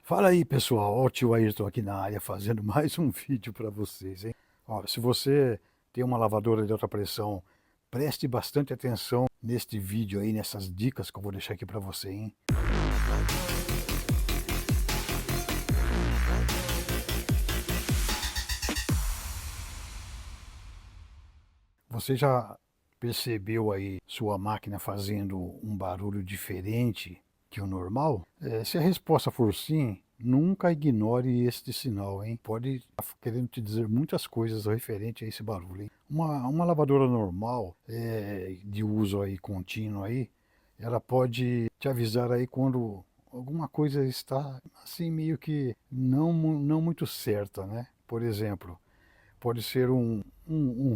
Fala aí, pessoal. Ó, o tio Ayrton aqui na área fazendo mais um vídeo para vocês, hein? Ó, se você tem uma lavadora de alta pressão, preste bastante atenção neste vídeo aí, nessas dicas que eu vou deixar aqui para você, hein? Você já percebeu aí sua máquina fazendo um barulho diferente que o normal? Se a resposta for sim, nunca ignore este sinal, hein? Pode estar querendo te dizer muitas coisas referente a esse barulho, hein? Uma lavadora normal, de uso aí contínuo aí, ela pode te avisar aí quando alguma coisa está assim meio que não muito certa, né? Por exemplo, pode ser um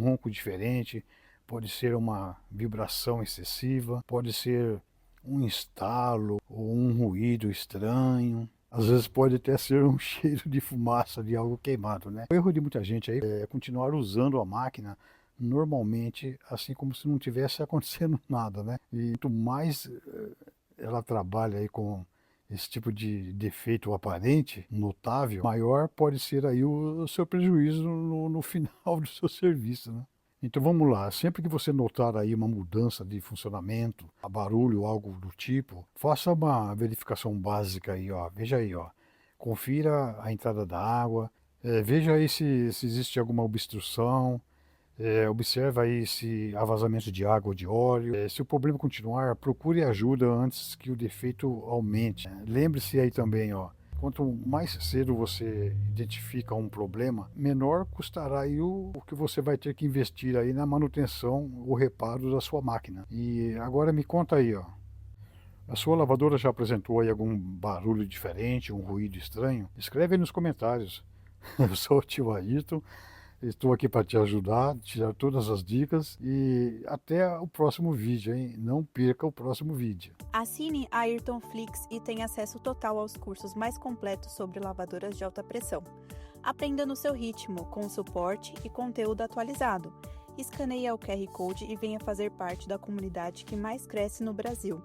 ronco diferente, pode ser uma vibração excessiva, pode ser um estalo ou um ruído estranho. Às vezes pode até ser um cheiro de fumaça de algo queimado, né? O erro de muita gente aí é continuar usando a máquina normalmente, assim como se não tivesse acontecendo nada, né? E quanto mais ela trabalha aí com esse tipo de defeito aparente, notável, maior pode ser aí o seu prejuízo no final do seu serviço, né? Então vamos lá, sempre que você notar aí uma mudança de funcionamento, barulho, algo do tipo, faça uma verificação básica aí, ó. Veja aí, ó. Confira a entrada da água, veja aí se existe alguma obstrução, observa aí se há vazamento de água ou de óleo. Se o problema continuar, procure ajuda antes que o defeito aumente. Lembre-se aí também, ó, quanto mais cedo você identifica um problema, menor custará aí o que você vai ter que investir aí na manutenção ou reparo da sua máquina. E agora me conta aí, ó. A sua lavadora já apresentou aí algum barulho diferente, um ruído estranho? Escreve aí nos comentários. Eu sou o tio Ayrton. Estou aqui para te ajudar, tirar todas as dicas e até o próximo vídeo, hein? Não perca o próximo vídeo. Assine a Ayrton Flix e tenha acesso total aos cursos mais completos sobre lavadoras de alta pressão. Aprenda no seu ritmo, com suporte e conteúdo atualizado. Escaneie o QR Code e venha fazer parte da comunidade que mais cresce no Brasil.